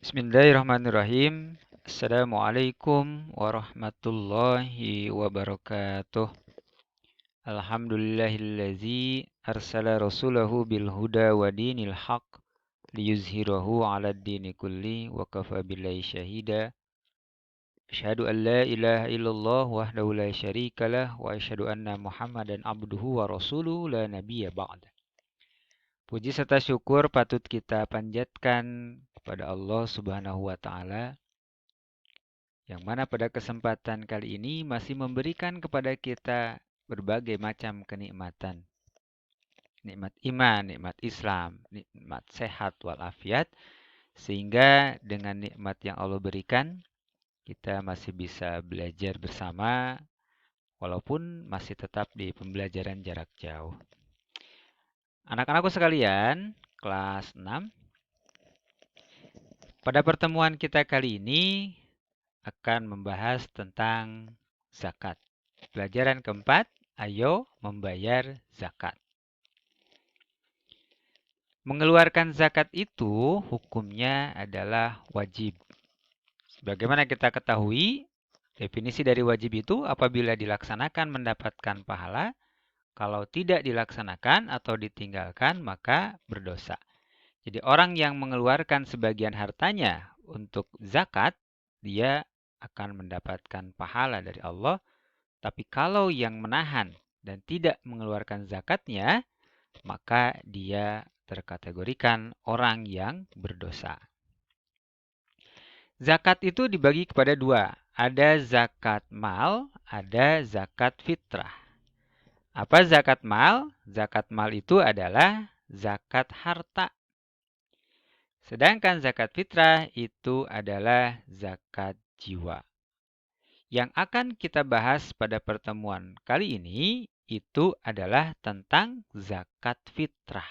Bismillahirrahmanirrahim. Assalamualaikum warahmatullahi wabarakatuh. Alhamdulillahillazi arsala rasulahu bil huda wa dinil haq liyuzhirahu 'ala ad-dini kulli wa kafa billahi syahida. Asyhadu an la ilaha illallah wahdahu la syarikalah wa asyhadu anna Muhammadan abduhu wa rasuluhu la nabiyya ba'da. Puji serta syukur patut kita panjatkan kepada Allah Subhanahu wa taala yang mana pada kesempatan kali ini masih memberikan kepada kita berbagai macam kenikmatan. Nikmat iman, nikmat Islam, nikmat sehat walafiat, sehingga dengan nikmat yang Allah berikan, kita masih bisa belajar bersama, walaupun masih tetap di pembelajaran jarak jauh. Anak-anakku sekalian, kelas 6, pada pertemuan kita kali ini akan membahas tentang zakat. Pelajaran keempat, ayo membayar zakat. Mengeluarkan zakat itu hukumnya adalah wajib. Sebagaimana kita ketahui, definisi dari wajib itu apabila dilaksanakan mendapatkan pahala, kalau tidak dilaksanakan atau ditinggalkan maka berdosa. Jadi orang yang mengeluarkan sebagian hartanya untuk zakat, dia akan mendapatkan pahala dari Allah. Tapi kalau yang menahan dan tidak mengeluarkan zakatnya, maka dia terkategorikan orang yang berdosa. Zakat itu dibagi kepada dua. Ada zakat mal, ada zakat fitrah. Apa zakat mal? Zakat mal itu adalah zakat harta. Sedangkan zakat fitrah itu adalah zakat jiwa. Yang akan kita bahas pada pertemuan kali ini itu adalah tentang zakat fitrah.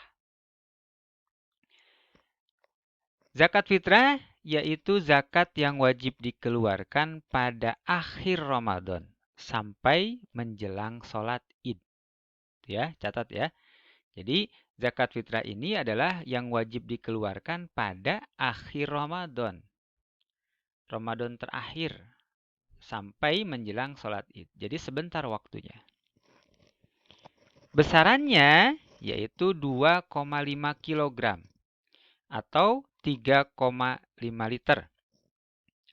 Zakat fitrah yaitu zakat yang wajib dikeluarkan pada akhir Ramadan sampai menjelang sholat Id. Ya, catat ya. Jadi zakat fitrah ini adalah yang wajib dikeluarkan pada akhir Ramadan. Ramadan terakhir sampai menjelang sholat Id. Jadi sebentar waktunya. Besarannya yaitu 2,5 kg atau 3,5 liter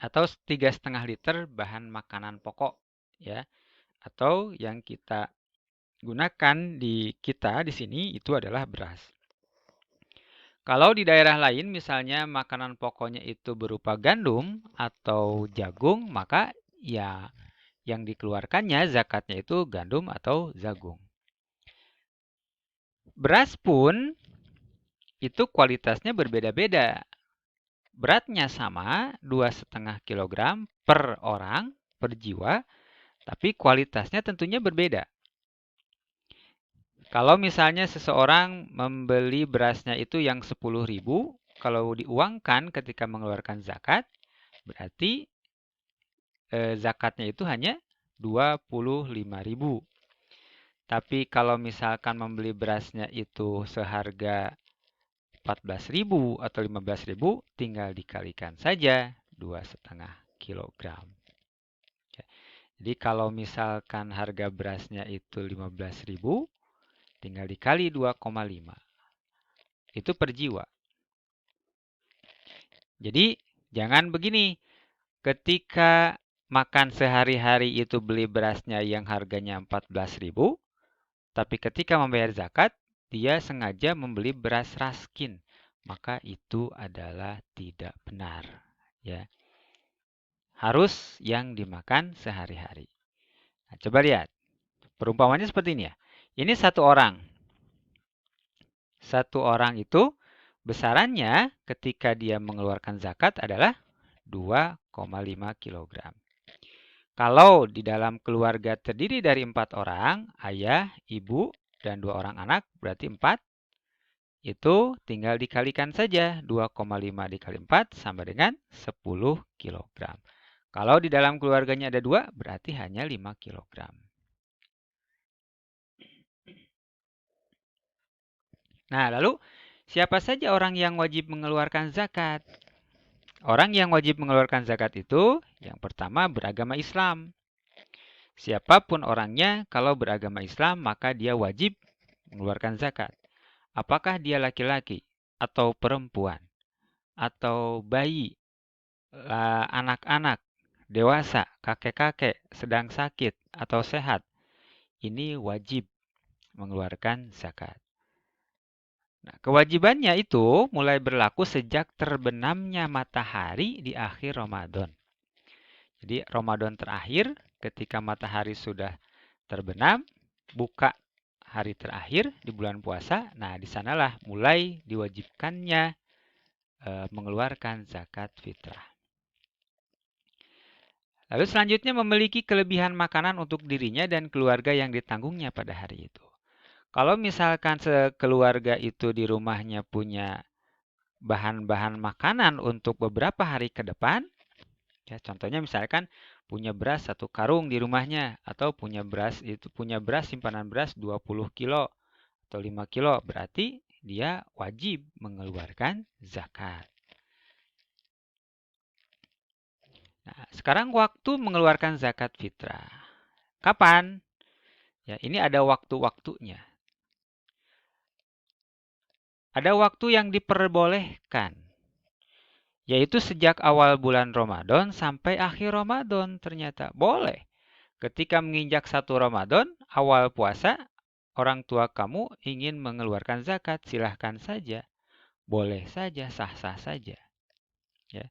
atau 3,5 liter bahan makanan pokok ya. Atau yang kita gunakan di sini itu adalah beras. Kalau di daerah lain misalnya makanan pokoknya itu berupa gandum atau jagung, maka ya yang dikeluarkannya zakatnya itu gandum atau jagung. Beras pun itu kualitasnya berbeda-beda. Beratnya sama 2,5 kg per orang, per jiwa, tapi kualitasnya tentunya berbeda. Kalau misalnya seseorang membeli berasnya itu yang 10.000, kalau diuangkan ketika mengeluarkan zakat, berarti zakatnya itu hanya 25.000. Tapi kalau misalkan membeli berasnya itu seharga 14.000 atau 15.000, tinggal dikalikan saja 2,5 kilogram. Jadi kalau misalkan harga berasnya itu 15.000, tinggal dikali 2,5. Itu per jiwa. Jadi jangan begini, ketika makan sehari-hari itu beli berasnya yang harganya 14.000, tapi ketika membayar zakat, dia sengaja membeli beras raskin. Maka itu adalah tidak benar. Ya. Harus yang dimakan sehari-hari. Nah, coba lihat. Perumpamannya seperti ini ya. Ini satu orang. Satu orang itu besarannya ketika dia mengeluarkan zakat adalah 2,5 kg. Kalau di dalam keluarga terdiri dari 4 orang, ayah, ibu, dan 2 orang anak, berarti 4. Itu tinggal dikalikan saja. 2,5 dikali 4 sama dengan 10 kg. Kalau di dalam keluarganya ada 2, berarti hanya 5 kg. Nah, lalu siapa saja orang yang wajib mengeluarkan zakat? Orang yang wajib mengeluarkan zakat itu yang pertama beragama Islam. Siapapun orangnya kalau beragama Islam maka dia wajib mengeluarkan zakat. Apakah dia laki-laki atau perempuan atau bayi, anak-anak, dewasa, kakek-kakek, sedang sakit atau sehat, ini wajib mengeluarkan zakat. Nah, kewajibannya itu mulai berlaku sejak terbenamnya matahari di akhir Ramadan. Jadi Ramadan terakhir ketika matahari sudah terbenam, buka hari terakhir di bulan puasa, nah di sanalah mulai diwajibkannya mengeluarkan zakat fitrah. Lalu selanjutnya memiliki kelebihan makanan untuk dirinya dan keluarga yang ditanggungnya pada hari itu. Kalau misalkan sekeluarga itu di rumahnya punya bahan-bahan makanan untuk beberapa hari ke depan, ya contohnya misalkan punya beras 1 karung di rumahnya atau punya beras simpanan beras 20 kilo atau 5 kilo, berarti dia wajib mengeluarkan zakat. Nah, sekarang waktu mengeluarkan zakat fitrah. Kapan? Ya, ini ada waktu-waktunya. Ada waktu yang diperbolehkan, yaitu sejak awal bulan Ramadan sampai akhir Ramadan ternyata. Boleh. Ketika menginjak 1 Ramadan, awal puasa, orang tua kamu ingin mengeluarkan zakat, silahkan saja. Boleh saja, sah-sah saja. Ya.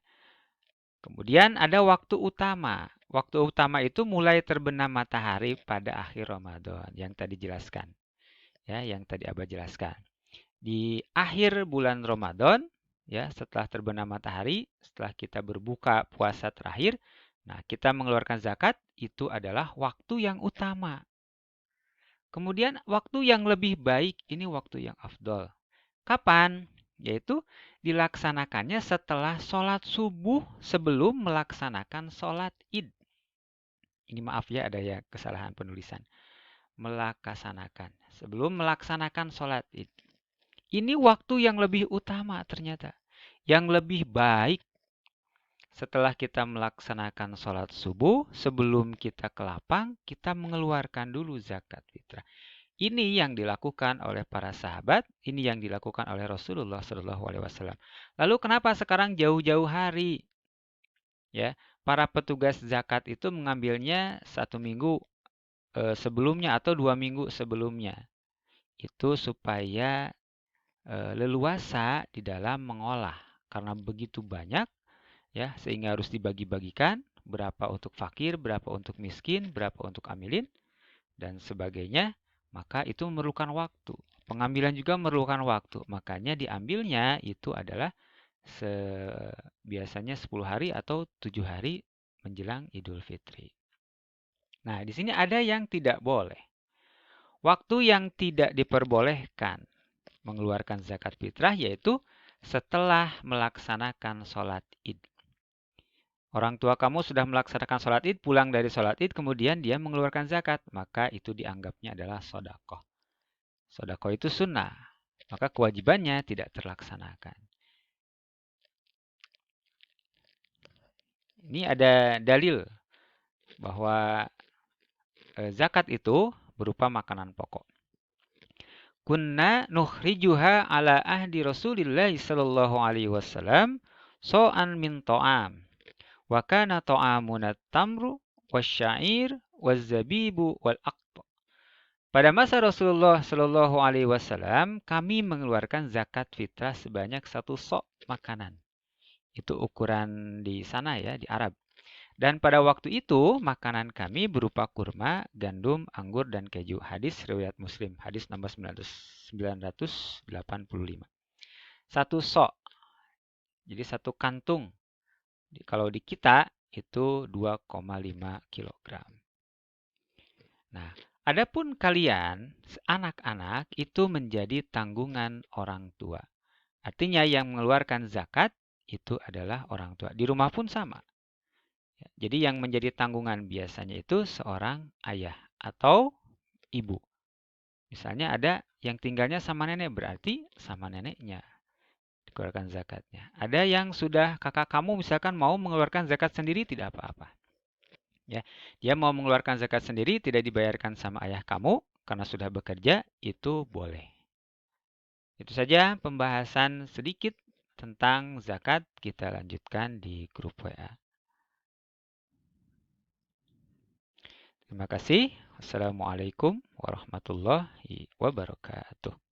Kemudian ada waktu utama. Waktu utama itu mulai terbenam matahari pada akhir Ramadan yang tadi jelaskan. Ya, yang tadi Abah jelaskan. Di akhir bulan Ramadan, ya, setelah terbenam matahari, setelah kita berbuka puasa terakhir, nah kita mengeluarkan zakat itu adalah waktu yang utama. Kemudian waktu yang lebih baik ini waktu yang afdol. Kapan? Yaitu dilaksanakannya setelah sholat subuh sebelum melaksanakan sholat id. Ini maaf ya ada ya kesalahan penulisan. Melaksanakan. Sebelum melaksanakan sholat id. Ini waktu yang lebih utama ternyata. Yang lebih baik setelah kita melaksanakan sholat subuh, sebelum kita ke lapang, kita mengeluarkan dulu zakat fitrah. Ini yang dilakukan oleh para sahabat, ini yang dilakukan oleh Rasulullah SAW. Lalu kenapa sekarang jauh-jauh hari? Ya, para petugas zakat itu mengambilnya 1 minggu sebelumnya atau 2 minggu sebelumnya. Itu supaya leluasa di dalam mengolah karena begitu banyak ya sehingga harus dibagi-bagikan berapa untuk fakir, berapa untuk miskin, berapa untuk amilin dan sebagainya, maka itu memerlukan waktu. Pengambilan juga memerlukan waktu. Makanya diambilnya itu adalah biasanya 10 hari atau 7 hari menjelang Idul Fitri. Nah, di sini ada yang tidak boleh. Waktu yang tidak diperbolehkan mengeluarkan zakat fitrah yaitu setelah melaksanakan sholat id. Orang tua kamu sudah melaksanakan sholat id, pulang dari sholat id, kemudian dia mengeluarkan zakat. Maka itu dianggapnya adalah sodakoh. Sodakoh itu sunnah. Maka kewajibannya tidak terlaksanakan. Ini ada dalil bahwa zakat itu berupa makanan pokok. Kunna nukhrijuha ala ahdi Rasulillah sallallahu alaihi wasallam so'an min to'am. Wa kana ta'amuna tamru wasyair wazzabibu wal aqta. Pada masa Rasulullah Shallallahu Alaihi Wasallam, kami mengeluarkan zakat fitrah sebanyak 1 sok makanan. Itu ukuran di sana ya, di Arab. Dan pada waktu itu, makanan kami berupa kurma, gandum, anggur, dan keju. Hadis riwayat Muslim, hadis nomor 985. 1 sok, jadi 1 kantung. Kalau di kita, itu 2,5 kilogram. Nah, adapun kalian, anak-anak, itu menjadi tanggungan orang tua. Artinya yang mengeluarkan zakat itu adalah orang tua. Di rumah pun sama. Jadi yang menjadi tanggungan biasanya itu seorang ayah atau ibu. Misalnya ada yang tinggalnya sama nenek, berarti sama neneknya. keluarkan zakatnya. Ada yang sudah kakak kamu misalkan mau mengeluarkan zakat sendiri tidak apa-apa. Ya, dia mau mengeluarkan zakat sendiri tidak dibayarkan sama ayah kamu karena sudah bekerja itu boleh. Itu saja pembahasan sedikit tentang zakat. Kita lanjutkan di grup WA. Terima kasih. Wassalamualaikum warahmatullahi wabarakatuh.